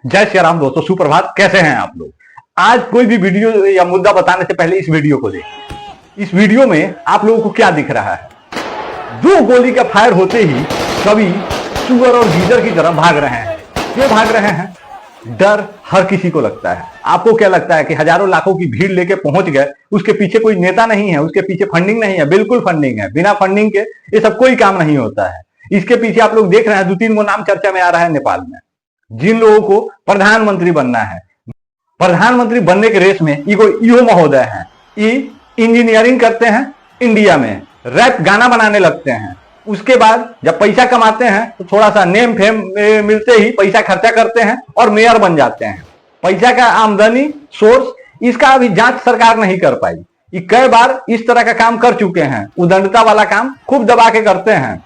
जय श्री राम दोस्तों, सुप्रभात। कैसे हैं आप लोग। आज कोई भी वीडियो या मुद्दा बताने से पहले इस वीडियो को देखिए। इस वीडियो में आप लोगों को क्या दिख रहा है? दो गोली का फायर होते ही सभी सुअर और गीदड़ की तरह भाग रहे हैं। क्यों भाग रहे हैं? डर हर किसी को लगता है। आपको क्या लगता है कि हजारों लाखों की भीड़ लेके पहुंच गए, उसके पीछे कोई नेता नहीं है, उसके पीछे फंडिंग नहीं है? बिल्कुल फंडिंग है। बिना फंडिंग के ये सब कोई काम नहीं होता है। इसके पीछे आप लोग देख रहे हैं, दो तीन गो नाम चर्चा में आ रहा है नेपाल में। जिन लोगों को प्रधानमंत्री बनना है, प्रधानमंत्री बनने के रेस में इहो महोदय हैं। ये इंजीनियरिंग करते हैं इंडिया में, रैप गाना बनाने लगते हैं। उसके बाद जब पैसा कमाते हैं तो थोड़ा सा नेम फेम मिलते ही पैसा खर्चा करते हैं और मेयर बन जाते हैं। पैसा का आमदनी सोर्स इसका अभी जांच सरकार नहीं कर पाई। ये कई बार इस तरह का काम कर चुके हैं। उदंडता वाला काम खूब दबा के करते हैं,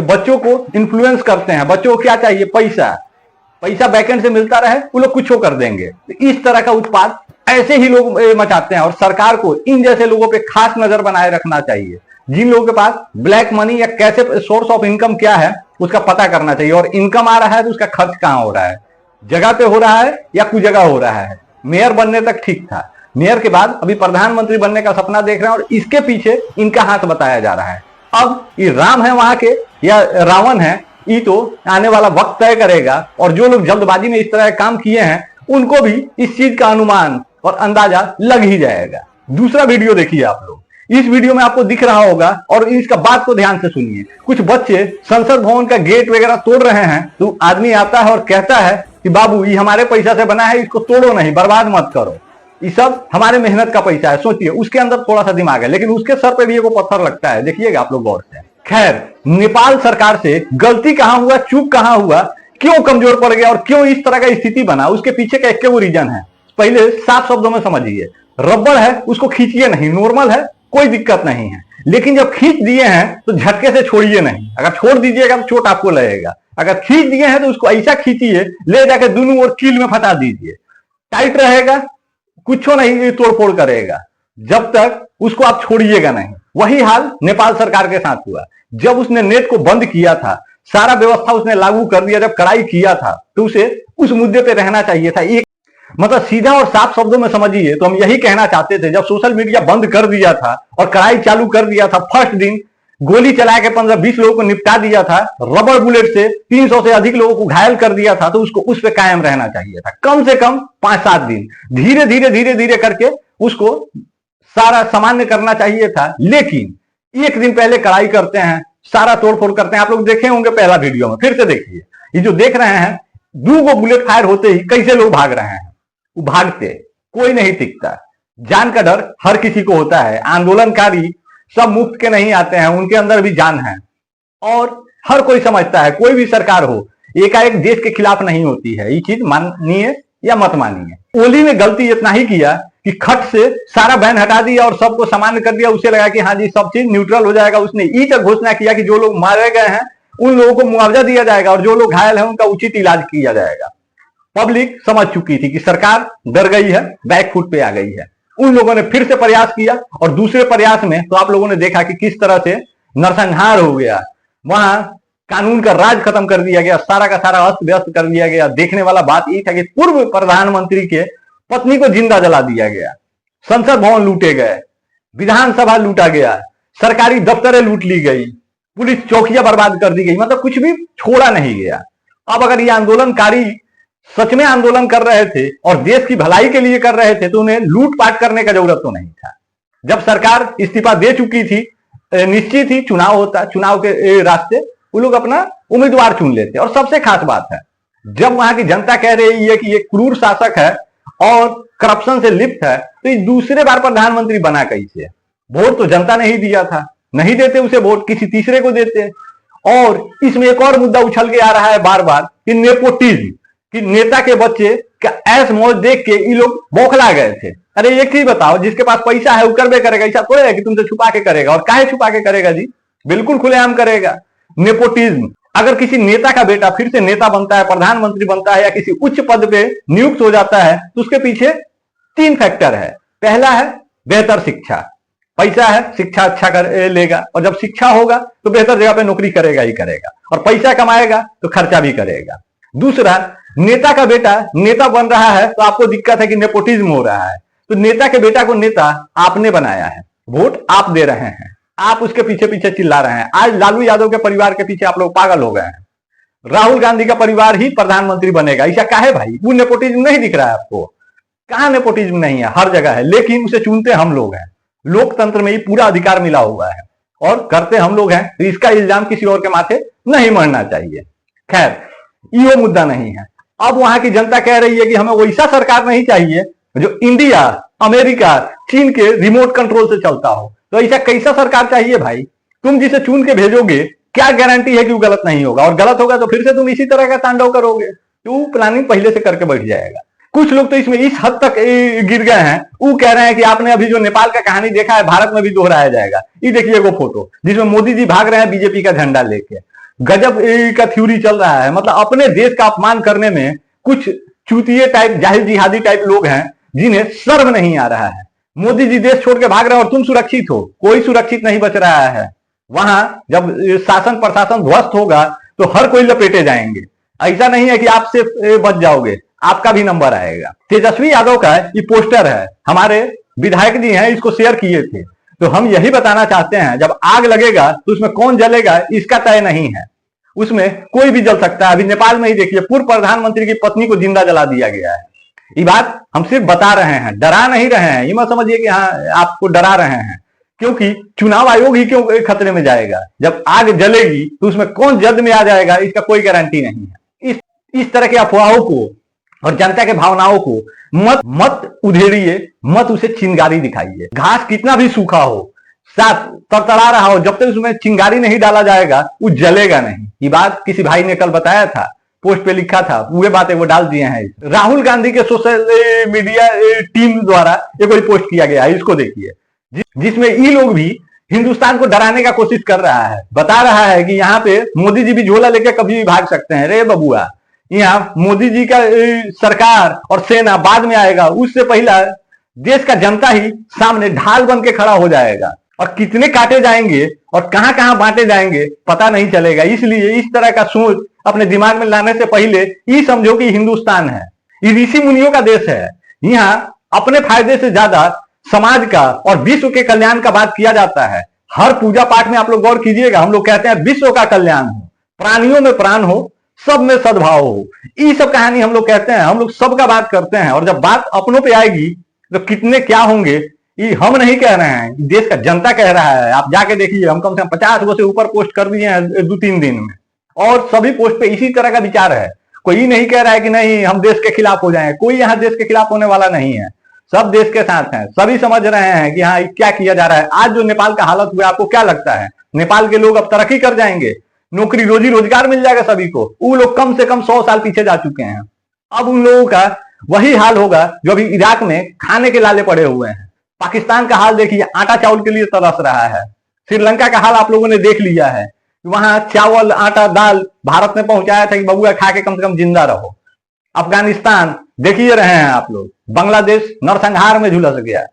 बच्चों को इन्फ्लुएंस करते हैं। बच्चों को क्या चाहिए? पैसा। पैसा बैकेंड से मिलता रहे, वो लोग कुछ कर देंगे। इस तरह का उत्पाद ऐसे ही लोग मचाते हैं और सरकार को इन जैसे लोगों पे खास नजर बनाए रखना चाहिए। जिन लोगों के पास ब्लैक मनी या कैसे सोर्स ऑफ इनकम क्या है उसका पता करना चाहिए। और इनकम आ रहा है तो उसका खर्च कहां हो रहा है, जगह पे हो रहा है या कुछ जगह हो रहा है। मेयर बनने तक ठीक था, मेयर के बाद अभी प्रधानमंत्री बनने का सपना देख रहे हैं और इसके पीछे इनका हाथ बताया जा रहा है। अब ये राम है वहां के या रावण है, ये तो आने वाला वक्त तय करेगा। और जो लोग जल्दबाजी में इस तरह के काम किए हैं उनको भी इस चीज का अनुमान और अंदाजा लग ही जाएगा। दूसरा वीडियो देखिए आप लोग। इस वीडियो में आपको दिख रहा होगा और इसका बात को ध्यान से सुनिए। कुछ बच्चे संसद भवन का गेट वगैरह तोड़ रहे हैं तो आदमी आता है और कहता है कि बाबू ये हमारे पैसा से बना है, इसको तोड़ो नहीं, बर्बाद मत करो, ये सब हमारे मेहनत का पैसा है। सोचिए, उसके अंदर थोड़ा सा दिमाग है लेकिन उसके सर पे भी वो पत्थर लगता है। देखिएगा आप लोग गौर से। खैर, नेपाल सरकार से गलती कहां हुआ, चूक कहां हुआ, क्यों कमजोर पड़ गया और क्यों इस तरह का स्थिति बना, उसके पीछे का एक वो रीजन है। पहले साफ शब्दों में समझिए। रबड़ है, उसको खींचिए नहीं, नॉर्मल है, कोई दिक्कत नहीं है। लेकिन जब खींच दिए हैं तो झटके से छोड़िए नहीं। अगर छोड़ दीजिएगा तो चोट आपको लगेगा। अगर खींच दिए हैं तो उसको ऐसा खींचिए, ले जाकर दोनों ओर कील में फंसा दीजिए। टाइट रहेगा, कुछ नहीं तोड़फोड़ करेगा, जब तक उसको आप छोड़िएगा नहीं। वही हाल नेपाल सरकार के साथ हुआ। जब उसने नेट को बंद किया था, सारा व्यवस्था उसने लागू कर दिया, जब कड़ाई किया था तो उसे उस मुद्दे पे रहना चाहिए था। एक मतलब सीधा और साफ शब्दों में समझिए तो हम यही कहना चाहते थे। जब सोशल मीडिया बंद कर दिया था और कड़ाई चालू कर दिया था, फर्स्ट दिन गोली चला के 15-20 लोगों को निपटा दिया था, रबड़ बुलेट से 300 से अधिक लोगों को घायल कर दिया था, तो उसको उस पर कायम रहना चाहिए था। कम से कम 5-7 दिन धीरे धीरे धीरे धीरे करके उसको सारा सामान्य करना चाहिए था। लेकिन एक दिन पहले कड़ाई करते हैं, सारा तोड़फोड़ करते हैं। आप लोग देखे होंगे पहला वीडियो में, फिर से देखिए। ये जो देख रहे हैं, 2 बुलेट फायर होते ही कैसे लोग भाग रहे हैं। वो भागते, कोई नहीं टिकता। जान का डर हर किसी को होता है। आंदोलनकारी सब मुफ्त के नहीं आते हैं, उनके अंदर भी जान है। और हर कोई समझता है, कोई भी सरकार हो एकाएक देश के खिलाफ नहीं होती है। ये चीज मानिए या मत मानिए। ओली ने गलती इतना ही किया कि खट से सारा बैन हटा दिया और सबको सामान्य कर दिया। उसे लगा कि हाँ जी सब चीज न्यूट्रल हो जाएगा। उसने ये तक घोषणा किया कि जो लोग मारे गए हैं उन लोगों को मुआवजा दिया जाएगा और जो लोग घायल हैं उनका उचित इलाज किया जाएगा। पब्लिक समझ चुकी थी कि सरकार डर गई है, बैक फुट पे आ गई है। उन लोगों ने फिर से प्रयास किया और दूसरे प्रयास में तो आप लोगों ने देखा कि किस तरह से नरसंहार हो गया। वहां कानून का राज खत्म कर दिया गया, सारा का सारा अस्त व्यस्त कर दिया गया। देखने वाला बात यह था कि पूर्व प्रधानमंत्री के पत्नी को जिंदा जला दिया गया, संसद भवन लूटे गए, विधानसभा लूटा गया, सरकारी दफ्तरें लूट ली गई, पुलिस चौकियां बर्बाद कर दी गई। मतलब कुछ भी छोड़ा नहीं गया। अब अगर ये आंदोलनकारी सच में आंदोलन कर रहे थे और देश की भलाई के लिए कर रहे थे तो उन्हें लूटपाट करने का जरूरत तो नहीं था। जब सरकार इस्तीफा दे चुकी थी, निश्चित ही चुनाव होता, चुनाव के रास्ते वो लोग अपना उम्मीदवार चुन लेते। और सबसे खास बात है, जब वहां की जनता कह रही है कि ये क्रूर शासक है और करप्शन से लिप्त है, तो ये दूसरे बार प्रधानमंत्री बना कैसे? वोट तो जनता ने ही दिया था, नहीं देते उसे वोट, किसी तीसरे को देते। और इसमें एक और मुद्दा उछल के आ रहा है बार बार कि नेपोटिज्म, कि नेता के बच्चे का ऐश मौज देख के ये लोग बौखला गए थे। अरे एक चीज बताओ, जिसके पास पैसा है वो करबे करेगा, ऐसा थोड़ा है कि तुमसे छुपा के करेगा। और काहे छुपा के करेगा जी? बिल्कुल खुलेआम करेगा। नेपोटिज्म, अगर किसी नेता का बेटा फिर से नेता बनता है, प्रधानमंत्री बनता है या किसी उच्च पद पे नियुक्त हो जाता है तो उसके पीछे 3 फैक्टर है। पहला है बेहतर शिक्षा, पैसा है, शिक्षा अच्छा कर लेगा और जब शिक्षा होगा तो बेहतर जगह पे नौकरी करेगा ही करेगा और पैसा कमाएगा तो खर्चा भी करेगा। दूसरा, नेता का बेटा नेता बन रहा है तो आपको दिक्कत है कि नेपोटिज्म हो रहा है। तो नेता के बेटा को नेता आपने बनाया है, वोट आप दे रहे हैं, आप उसके पीछे पीछे चिल्ला रहे हैं। आज लालू यादव के परिवार के पीछे आप लोग पागल हो गए हैं। राहुल गांधी का परिवार ही प्रधानमंत्री बनेगा, ऐसा काहे भाई? वो नेपोटिज्म नहीं दिख रहा है आपको? कहां नेपोटिज्म नहीं है? हर जगह है, लेकिन उसे चुनते हम लोग हैं। लोकतंत्र में ही पूरा अधिकार मिला हुआ है और करते हम लोग हैं, तो इसका इल्जाम किसी और के माथे नहीं मरना चाहिए। खैर, ये मुद्दा नहीं है। अब वहां की जनता कह रही है कि हमें वैसा सरकार नहीं चाहिए जो इंडिया, अमेरिका, चीन के रिमोट कंट्रोल से चलता हो। तो ऐसा कैसा सरकार चाहिए भाई? तुम जिसे चुन के भेजोगे, क्या गारंटी है कि वो गलत नहीं होगा? और गलत होगा तो फिर से तुम इसी तरह का तांडव करोगे। तो प्लानिंग पहले से करके बैठ जाएगा। कुछ लोग तो इसमें इस हद तक गिर गए हैं, वो कह रहे हैं कि आपने अभी जो नेपाल का कहानी देखा है, भारत में भी दोहराया जाएगा। ये देखिए वो फोटो जिसमें मोदी जी भाग रहे हैं बीजेपी का झंडा लेके। गजब का थ्योरी चल रहा है। मतलब अपने देश का अपमान करने में कुछ चूतिए टाइप, जाहिल जिहादी टाइप लोग हैं जिन्हें शर्म नहीं आ रहा है। मोदी जी देश छोड़ के भाग रहे हैं और तुम सुरक्षित हो। कोई सुरक्षित नहीं बच रहा है। वहां जब शासन प्रशासन ध्वस्त होगा तो हर कोई लपेटे जाएंगे। ऐसा नहीं है कि आपसे बच जाओगे, आपका भी नंबर आएगा। तेजस्वी यादव का ये पोस्टर है, हमारे विधायक जी हैं इसको शेयर किए थे। तो हम यही बताना चाहते हैं, जब आग लगेगा तो उसमें कौन जलेगा इसका तय नहीं है, उसमें कोई भी जल सकता है। अभी नेपाल में ही देखिए, पूर्व प्रधानमंत्री की पत्नी को जिंदा जला दिया गया है। ये बात हम सिर्फ बता रहे हैं, डरा नहीं रहे हैं। ये मत समझिए कि हाँ आपको डरा रहे हैं, क्योंकि चुनाव आयोग ही क्यों खतरे में जाएगा? जब आग जलेगी तो उसमें कौन जद में आ जाएगा इसका कोई गारंटी नहीं है। इस तरह के अफवाहों को और जनता के भावनाओं को मत उधेड़िए, मत उसे चिंगारी दिखाइए। घास कितना भी सूखा हो, साथ तड़तड़ा रहा हो, जब तक उसमें चिंगारी नहीं डाला जाएगा वो जलेगा नहीं। ये बात किसी भाई ने कल बताया था, पोस्ट पे लिखा था, वो बातें वो डाल दिए हैं। राहुल गांधी के सोशल मीडिया टीम द्वारा ये कोई पोस्ट किया गया है, इसको देखिए, जिसमें ये लोग भी हिंदुस्तान को डराने का कोशिश कर रहा है। बता रहा है कि यहाँ पे मोदी जी भी झोला लेकर कभी भी भाग सकते हैं। रे बबुआ, यहाँ मोदी जी का सरकार और सेना बाद में आएगा, उससे पहला देश का जनता ही सामने ढाल बन के खड़ा हो जाएगा। और कितने काटे जाएंगे और कहां कहां बांटे जाएंगे पता नहीं चलेगा। इसलिए इस तरह का सोच अपने दिमाग में लाने से पहले ये समझो कि हिंदुस्तान है, ये ऋषि मुनियों का देश है। यहाँ अपने फायदे से ज्यादा समाज का और विश्व के कल्याण का बात किया जाता है। हर पूजा पाठ में आप लोग गौर कीजिएगा, हम लोग कहते हैं विश्व का कल्याण हो, प्राणियों में प्राण हो, सब में सद्भाव हो। ये सब कहानी हम लोग कहते हैं, हम लोग सबका बात करते हैं। और जब बात अपनों पे आएगी तो कितने क्या होंगे ये हम नहीं कह रहे हैं, देश का जनता कह रहा है। आप जाके देखिए, हम कम से कम 50 गो से ऊपर पोस्ट कर दिए हैं 2-3 दिन में, और सभी पोस्ट पे इसी तरह का विचार है। कोई नहीं कह रहा है कि नहीं हम देश के खिलाफ हो जाएं। कोई यहाँ देश के खिलाफ होने वाला नहीं है, सब देश के साथ हैं। सभी समझ रहे हैं कि हाँ क्या किया जा रहा है। आज जो नेपाल का हालत हुआ, आपको क्या लगता है नेपाल के लोग अब तरक्की कर जाएंगे? नौकरी रोजी रोजगार मिल जाएगा सभी को? वो लोग कम से कम 100 साल पीछे जा चुके हैं। अब उन लोगों का वही हाल होगा जो अभी इराक में खाने के लाले पड़े हुए हैं। पाकिस्तान का हाल देखिए, आटा चावल के लिए तरस रहा है। श्रीलंका का हाल आप लोगों ने देख लिया है, वहां चावल आटा दाल भारत ने पहुंचाया था कि बबुआ खा के कम से कम जिंदा रहो। अफगानिस्तान देखिए रहे हैं आप लोग, बांग्लादेश नरसंहार में झुलस गया,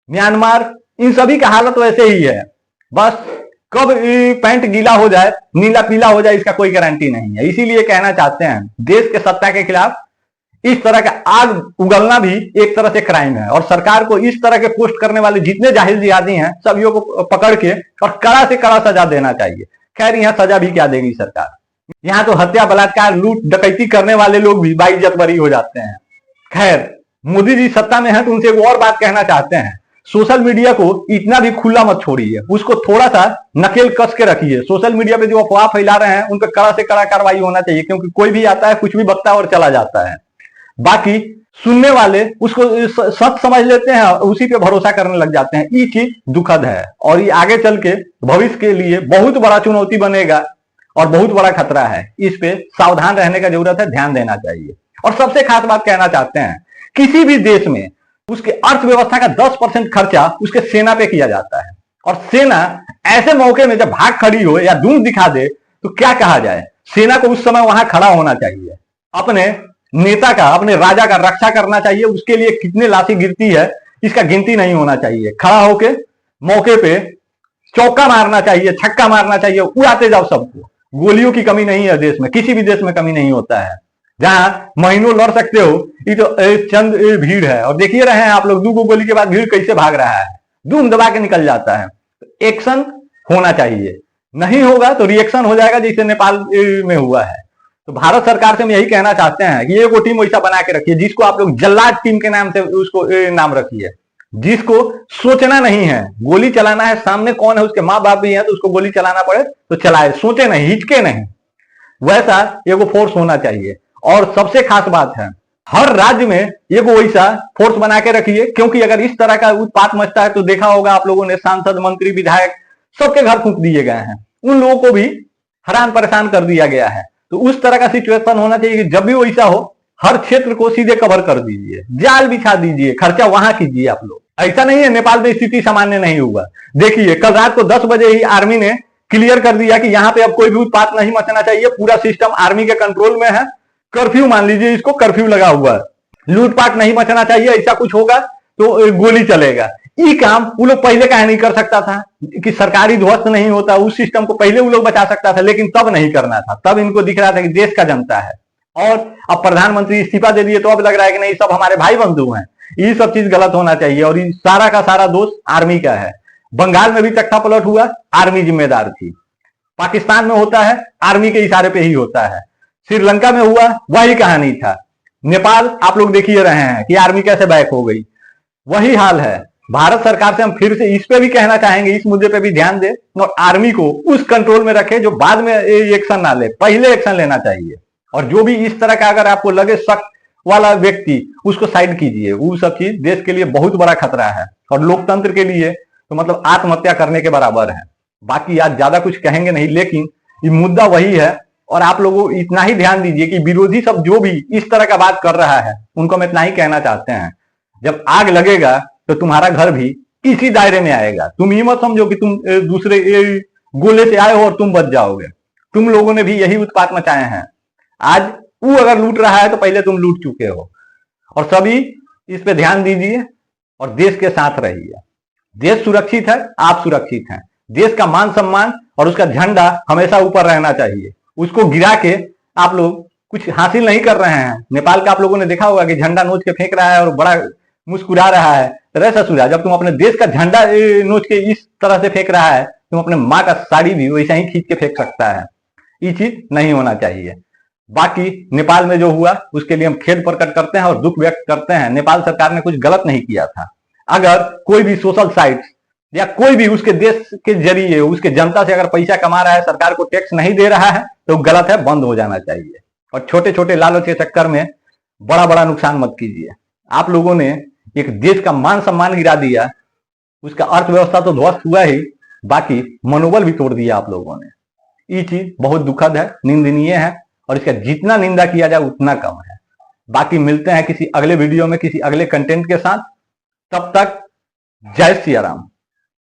म्यांमार, इन सभी का हालत वैसे ही है। बस कब पैंट गीला हो जाए, नीला पीला हो जाए, इसका कोई गारंटी नहीं है। इसीलिए कहना चाहते हैं, देश के सत्ता के खिलाफ इस तरह का आग उगलना भी एक तरह से क्राइम है। और सरकार को इस तरह के पोस्ट करने वाले जितने जाहिल जिहादी हैं सभी को पकड़ के और कड़ा से कड़ा सजा देना चाहिए। खैर यहाँ सजा भी क्या देगी सरकार, यहाँ तो हत्या बलात्कार लूट डकैती करने वाले लोग भी बाइज्जत बरी हो जाते हैं। खैर मोदी जी सत्ता में है तो उनसे एक और बात कहना चाहते हैं, सोशल मीडिया को इतना भी खुला मत छोड़िए, उसको थोड़ा सा नकेल कस के रखिए। सोशल मीडिया पे जो अफवाह फैला रहे हैं उन पर कड़ा से कड़ा कार्रवाई होना चाहिए, क्योंकि कोई भी आता है कुछ भी बकता है और चला जाता है। बाकी सुनने वाले उसको सच समझ लेते हैं, उसी पे भरोसा करने लग जाते हैं। ये चीज दुखद है और ये आगे चल के भविष्य के लिए बहुत बड़ा चुनौती बनेगा और बहुत बड़ा खतरा है। इस पे सावधान रहने का जरूरत है, ध्यान देना चाहिए। और सबसे खास बात कहना चाहते हैं, किसी भी देश में उसके अर्थव्यवस्था का 10% खर्चा उसके सेना पे किया जाता है। और सेना ऐसे मौके में जब भाग खड़ी हो या दूर दिखा दे तो क्या कहा जाए? सेना को उस समय वहां खड़ा होना चाहिए, अपने नेता का, अपने राजा का रक्षा करना चाहिए। उसके लिए कितने लाठी गिरती है इसका गिनती नहीं होना चाहिए। खड़ा होके मौके पे चौका मारना चाहिए, छक्का मारना चाहिए, उड़ाते जाओ सबको। गोलियों की कमी नहीं है देश में, किसी भी देश में कमी नहीं होता है। जहां महीनों लड़ सकते हो, ये तो चंद भीड़ है। और देखिए रहे हैं आप लोग, 2 गोली के बाद भीड़ कैसे भाग रहा है, धूम दबा के निकल जाता है। एक्शन होना चाहिए, नहीं होगा तो रिएक्शन हो जाएगा, जैसे नेपाल में हुआ है। तो भारत सरकार से हम यही कहना चाहते हैं कि एक टीम वैसा बना के रखिए जिसको आप लोग जल्लाद टीम के नाम से उसको नाम रखिए, जिसको सोचना नहीं है, गोली चलाना है, सामने कौन है, उसके माँ बाप भी हैं तो उसको गोली चलाना पड़े तो चलाए, सोचे नहीं, हिचके नहीं, वैसा एगो फोर्स होना चाहिए। और सबसे खास बात है, हर राज्य में एगो वैसा फोर्स बना के रखिए, क्योंकि अगर इस तरह का उत्पात मचता है तो देखा होगा आप लोगों ने, सांसद, मंत्री, विधायक सबके घर फूंक दिए गए हैं, उन लोगों को भी हैरान परेशान कर दिया गया है। तो उस तरह का सिचुएशन होना चाहिए कि जब भी वैसा हो, हर क्षेत्र को सीधे कवर कर दीजिए, जाल बिछा दीजिए, खर्चा वहां कीजिए आप लोग। ऐसा नहीं है नेपाल में स्थिति सामान्य नहीं हुआ। देखिए कल रात को 10 बजे ही आर्मी ने क्लियर कर दिया कि यहाँ पे अब कोई भी उत्पात नहीं मचना चाहिए, पूरा सिस्टम आर्मी के कंट्रोल में है। कर्फ्यू मान लीजिए, इसको कर्फ्यू लगा हुआ है, लूटपाट नहीं मचना चाहिए, ऐसा कुछ होगा तो गोली चलेगा। ये काम वो लोग पहले कहा नहीं कर सकता था कि सरकारी ध्वस्त नहीं होता, उस सिस्टम को पहले वो लोग बचा सकता था, लेकिन तब नहीं करना था। तब इनको दिख रहा था कि देश का जनता है, और अब प्रधानमंत्री इस्तीफा दे दिए तो अब लग रहा है कि नहीं सब हमारे भाई बंधु हैं। ये सब चीज गलत होना चाहिए, और ये सारा का सारा दोष आर्मी का है। बंगाल में भी तख्ता पलट हुआ, आर्मी जिम्मेदार थी। पाकिस्तान में होता है, आर्मी के इशारे पे ही होता है। श्रीलंका में हुआ, वही कहानी था। नेपाल आप लोग देख ही रहे हैं कि आर्मी कैसे बैक हो गई, वही हाल है। भारत सरकार से हम फिर से इस पे भी कहना चाहेंगे, इस मुद्दे पे भी ध्यान दे और आर्मी को उस कंट्रोल में रखे जो बाद में एक्शन ना ले, पहले एक्शन लेना चाहिए। और जो भी इस तरह का अगर आपको लगे शक वाला व्यक्ति, उसको साइड कीजिए। वो सब चीज देश के लिए बहुत बड़ा खतरा है, और लोकतंत्र के लिए तो मतलब आत्महत्या करने के बराबर है। बाकी आज ज्यादा कुछ कहेंगे नहीं, लेकिन ये मुद्दा वही है। और आप लोगों इतना ही ध्यान दीजिए कि विरोधी सब जो भी इस तरह का बात कर रहा है, उनको हम इतना ही कहना चाहते हैं, जब आग लगेगा तो तुम्हारा घर भी इसी दायरे में आएगा। तुम ये मत समझो कि तुम दूसरे गोले से आए हो और तुम बच जाओगे। तुम लोगों ने भी यही उत्पात मचाए हैं। आज वो अगर लूट रहा है तो पहले तुम लूट चुके हो। और सभी इस पे ध्यान दीजिए और देश के साथ रहिए। देश सुरक्षित है, आप सुरक्षित हैं। देश का मान सम्मान और उसका झंडा हमेशा ऊपर रहना चाहिए। उसको गिरा के आप लोग कुछ हासिल नहीं कर रहे हैं। नेपाल का आप लोगों ने देखा होगा कि झंडा नोच के फेंक रहा है और बड़ा मुस्कुरा रहा है। अरे ससुरा, जब तुम अपने देश का झंडा नोच के इस तरह से फेंक रहा है, तुम अपने माँ का साड़ी भी वैसा ही खींच के फेंक सकता है। ये चीज नहीं होना चाहिए। बाकी नेपाल में जो हुआ उसके लिए हम खेद प्रकट करते हैं और दुख व्यक्त करते हैं। नेपाल सरकार ने कुछ गलत नहीं किया था। अगर कोई भी सोशल साइट या कोई भी उसके देश के जरिए उसके जनता से अगर पैसा कमा रहा है, सरकार को टैक्स नहीं दे रहा है, तो गलत है, बंद हो जाना चाहिए। और छोटे छोटे लालच के चक्कर में बड़ा बड़ा नुकसान मत कीजिए। आप लोगों ने एक देश का मान सम्मान गिरा दिया, उसका अर्थव्यवस्था तो ध्वस्त हुआ ही, बाकी मनोबल भी तोड़ दिया आप लोगों ने। ये चीज बहुत दुखद है, निंदनीय है, और इसका जितना निंदा किया जाए उतना कम है। बाकी मिलते हैं किसी अगले वीडियो में किसी अगले कंटेंट के साथ। तब तक जय सिया राम।